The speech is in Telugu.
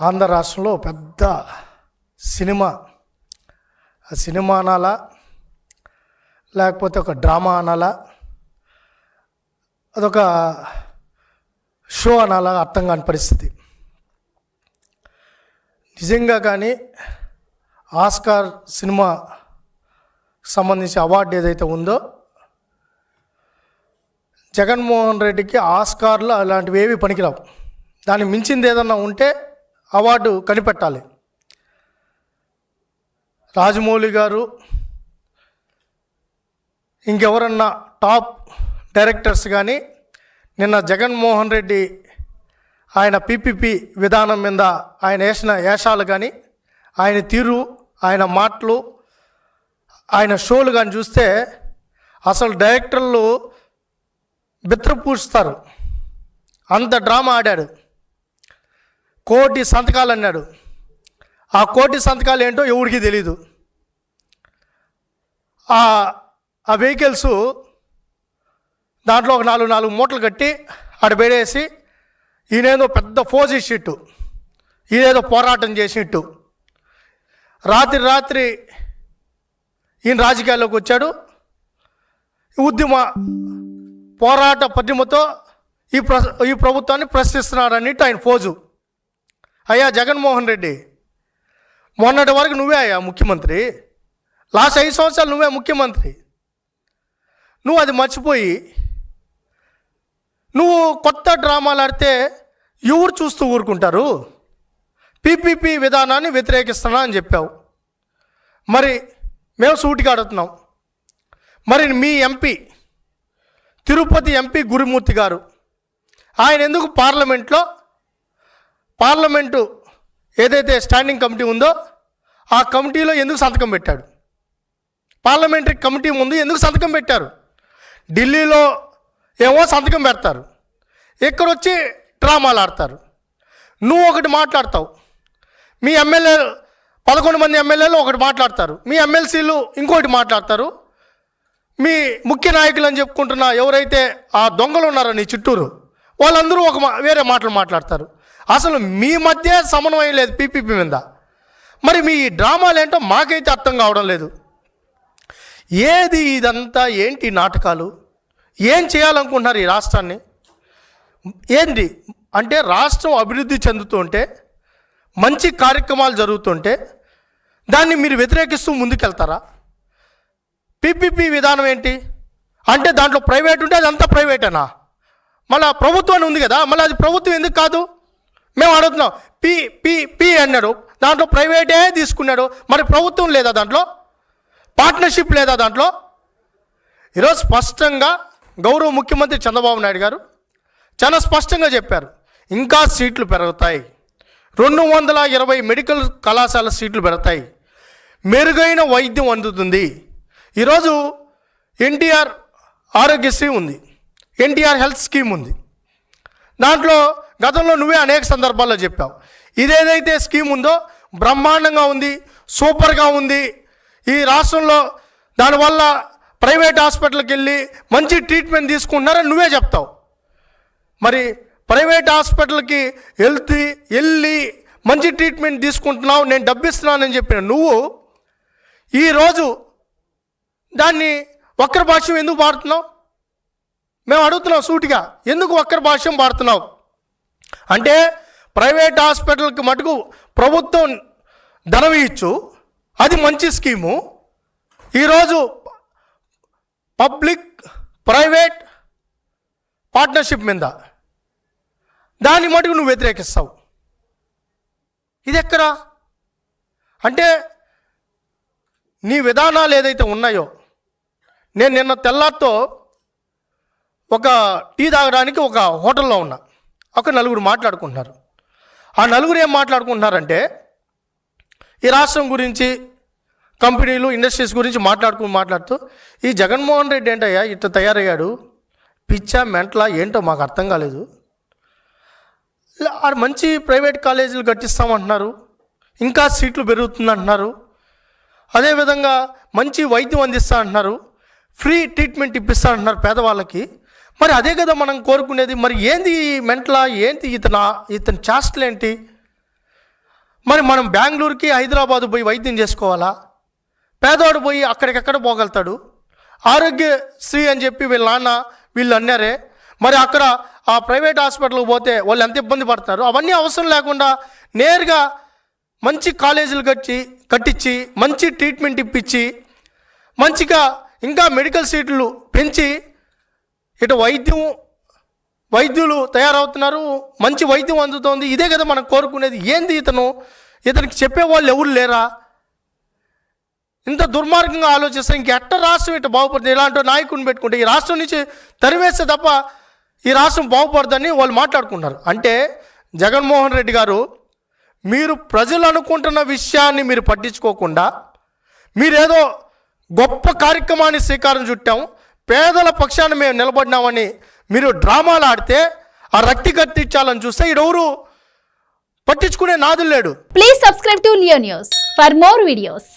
ఆంధ్ర రాష్ట్రంలో పెద్ద సినిమా, ఆ సినిమా అనాలా లేకపోతే ఒక డ్రామా అనాలా, అదొక షో అనాలా అర్థం కాని పరిస్థితి. నిజంగా కానీ ఆస్కార్ సినిమా సంబంధించి అవార్డు ఏదైతే ఉందో, జగన్మోహన్ రెడ్డికి ఆస్కార్లు అలాంటివి ఏవి పనికిరావు. దాన్ని మించింది ఏదన్నా ఉంటే అవార్డు కనిపెట్టాలి. రాజమౌళి గారు ఇంకెవరన్నా టాప్ డైరెక్టర్స్ కానీ నిన్న జగన్మోహన్ రెడ్డి ఆయన పీపీపీ విధానం మీద ఆయన వేసిన వేషాలు కానీ, ఆయన తీరు, ఆయన మాటలు, ఆయన షోలు కానీ చూస్తే అసలు డైరెక్టర్లు బిత్రపూస్తారు. అంత డ్రామా ఆడాడు. 1,000,000 సంతకాలు అన్నాడు. ఆ 1,000,000 సంతకాలు ఏంటో ఎవరికి తెలీదు. ఆ వెహికల్స్ దాంట్లో ఒక 4 మూటలు కట్టి ఆడ పెడేసి ఈయనేదో పెద్ద ఫోజీ షీట్టు, ఈయనేదో పోరాటం చేసినట్టు. రాత్రి ఈయన రాజకీయాల్లోకి వచ్చాడు. ఉద్యమ పోరాట పద్యమతో ఈ ప్రభుత్వాన్ని ప్రశ్నిస్తున్నారన్నట్టు ఆయన ఫోజు. అయ్యా జగన్మోహన్ రెడ్డి, మొన్నటి వరకు నువ్వే అయ్యా ముఖ్యమంత్రి. లాస్ట్ 5 సంవత్సరాలు నువ్వే ముఖ్యమంత్రి. నువ్వు అది మర్చిపోయి నువ్వు కొత్త డ్రామాలు ఆడితే ఎవరు చూస్తూ ఊరుకుంటారు? పీపీపీ విధానాన్ని వ్యతిరేకిస్తున్నా అని చెప్పావు. మరి మేము సూటిగా అడుగుతున్నాం, మరి మీ ఎంపీ, తిరుపతి ఎంపీ గురుమూర్తి గారు, ఆయన ఎందుకు పార్లమెంటు ఏదైతే స్టాండింగ్ కమిటీ ఉందో ఆ కమిటీలో ఎందుకు సంతకం పెట్టాడు? పార్లమెంటరీ కమిటీ ముందు ఎందుకు సంతకం పెట్టారు? ఢిల్లీలో ఏమో సంతకం పెడతారు, ఇక్కడ వచ్చి డ్రామాలు ఆడతారు. నువ్వు ఒకటి మాట్లాడతావు, మీ ఎమ్మెల్యే 11 మంది ఎమ్మెల్యేలు ఒకటి మాట్లాడతారు, మీ ఎమ్మెల్సీలు ఇంకోటి మాట్లాడతారు. మీ ముఖ్య నాయకులు అని చెప్పుకుంటున్న ఎవరైతే ఆ దొంగలు ఉన్నారో నీ చుట్టూరు, వాళ్ళందరూ వేరే మాటలు మాట్లాడతారు. అసలు మీ మధ్య సమన్వయం లేదు పీపీపీ మీద. మరి మీ డ్రామాలు ఏంటో మాకైతే అర్థం కావడం లేదు. ఏది ఇదంతా? ఏంటి నాటకాలు? ఏం చేయాలనుకుంటున్నారు ఈ రాష్ట్రాన్ని? ఏంటి అంటే రాష్ట్రం అభివృద్ధి చెందుతుంటే, మంచి కార్యక్రమాలు జరుగుతుంటే దాన్ని మీరు వ్యతిరేకిస్తూ ముందుకెళ్తారా? పీపీపీ విధానం ఏంటి అంటే దాంట్లో ప్రైవేట్ ఉంటే అదంతా ప్రైవేటేనా? మళ్ళీ ప్రభుత్వం ఉంది కదా, మళ్ళీ అది ప్రభుత్వం ఎందుకు కాదు? మేము అడుగుతున్నాం. పీ అన్నాడు, దాంట్లో ప్రైవేటే తీసుకున్నాడు. మరి ప్రభుత్వం లేదా దాంట్లో? పార్ట్నర్షిప్ లేదా దాంట్లో? ఈరోజు స్పష్టంగా గౌరవ ముఖ్యమంత్రి చంద్రబాబు నాయుడు గారు చాలా స్పష్టంగా చెప్పారు, ఇంకా సీట్లు పెరుగుతాయి, 220 మెడికల్ కళాశాల సీట్లు పెడతాయి, మెరుగైన వైద్యం అందుతుంది. ఈరోజు ఎన్టీఆర్ ఆరోగ్యశ్రీ ఉంది, ఎన్టీఆర్ హెల్త్ స్కీమ్ ఉంది. దాంట్లో గతంలో నువ్వే అనేక సందర్భాల్లో చెప్పావు, ఇదేదైతే స్కీమ్ ఉందో బ్రహ్మాండంగా ఉంది, సూపర్గా ఉంది. ఈ రాష్ట్రంలో దానివల్ల ప్రైవేట్ హాస్పిటల్కి వెళ్ళి మంచి ట్రీట్మెంట్ తీసుకుంటున్నారని నువ్వే చెప్తావు. మరి ప్రైవేట్ హాస్పిటల్కి వెళ్ళి మంచి ట్రీట్మెంట్ తీసుకుంటున్నావు, నేను డబ్బిస్తున్నానని చెప్పిన నువ్వు ఈరోజు దాన్ని వక్ర భాష్యం ఎందుకు వాడుతున్నావు? మేము అడుగుతున్నాం సూటిగా, ఎందుకు వక్ర భాష్యం వాడుతున్నావు? అంటే ప్రైవేట్ హాస్పిటల్కి మటుకు ప్రభుత్వం ధనం ఇచ్చు, అది మంచి స్కీము. ఈరోజు పబ్లిక్ ప్రైవేట్ పార్ట్నర్షిప్ మీద దాన్ని మటుకు నువ్వు వ్యతిరేకిస్తావు. ఇది ఎక్కడా? అంటే నీ విధానాలు ఏదైతే ఉన్నాయో, నేను నిన్న తెల్లారితో ఒక టీ తాగడానికి ఒక హోటల్లో ఉన్నా, ఒక 4 మాట్లాడుకుంటున్నారు. ఆ 4 ఏం మాట్లాడుకుంటున్నారంటే ఈ రాష్ట్రం గురించి, కంపెనీలు, ఇండస్ట్రీస్ గురించి మాట్లాడుతూ ఈ జగన్మోహన్ రెడ్డి ఏంటయ్యా ఇట్లా తయారయ్యాడు, పిచ్చా మెంటలా ఏంటో మాకు అర్థం కాలేదు. మంచి ప్రైవేట్ కాలేజీలు కట్టిస్తామంటున్నారు, ఇంకా సీట్లు పెరుగుతుందంటున్నారు, అదేవిధంగా మంచి వైద్యం అందిస్తా అంటున్నారు, ఫ్రీ ట్రీట్మెంట్ ఇప్పిస్తా అంటున్నారు పేదవాళ్ళకి. మరి అదే కదా మనం కోరుకునేది. మరి ఏంది మెంటలా? ఏంటి ఇతని చేష్టలు ఏంటి? మరి మనం బెంగళూరుకి హైదరాబాద్ పోయి వైద్యం చేసుకోవాలా? పేదవాడు పోయి అక్కడికెక్కడ పోగలుగుతాడు? ఆరోగ్యశ్రీ అని చెప్పి వీళ్ళ నాన్న వీళ్ళు అన్నారే, మరి అక్కడ ఆ ప్రైవేట్ హాస్పిటల్కి పోతే వాళ్ళు ఎంత ఇబ్బంది పడతారు? అవన్నీ అవసరం లేకుండా నేరుగా మంచి కాలేజీలు కట్టించి మంచి ట్రీట్మెంట్ ఇప్పించి మంచిగా ఇంకా మెడికల్ సీట్లు పెంచి ఇటు వైద్యులు తయారవుతున్నారు, మంచి వైద్యం అందుతోంది. ఇదే కదా మనం కోరుకునేది. ఏంది ఇతనికి చెప్పేవాళ్ళు ఎవరు లేరా? ఇంత దుర్మార్గంగా ఆలోచిస్తే ఇంకెట్ట రాష్ట్రం ఇట్లా బాగుపడుతుంది? ఇలాంటి నాయకుడిని పెట్టుకుంటే ఈ రాష్ట్రం నుంచి తరివేస్తే తప్ప ఈ రాష్ట్రం బాగుపడదని వాళ్ళు మాట్లాడుకున్నారు. అంటే జగన్మోహన్ రెడ్డి గారు, మీరు ప్రజలు అనుకుంటున్న విషయాన్ని మీరు పట్టించుకోకుండా మీరేదో గొప్ప కార్యక్రమాన్ని శ్రీకారం చుట్టాం, పేదల పక్షాన మేము నిలబడినామని మీరు డ్రామాలు ఆడితే ఆ రక్తి కట్టించాలని చూస్తే ఈడెవరు పట్టించుకునే నాదులు లేడు. Please subscribe to Leo news for more videos.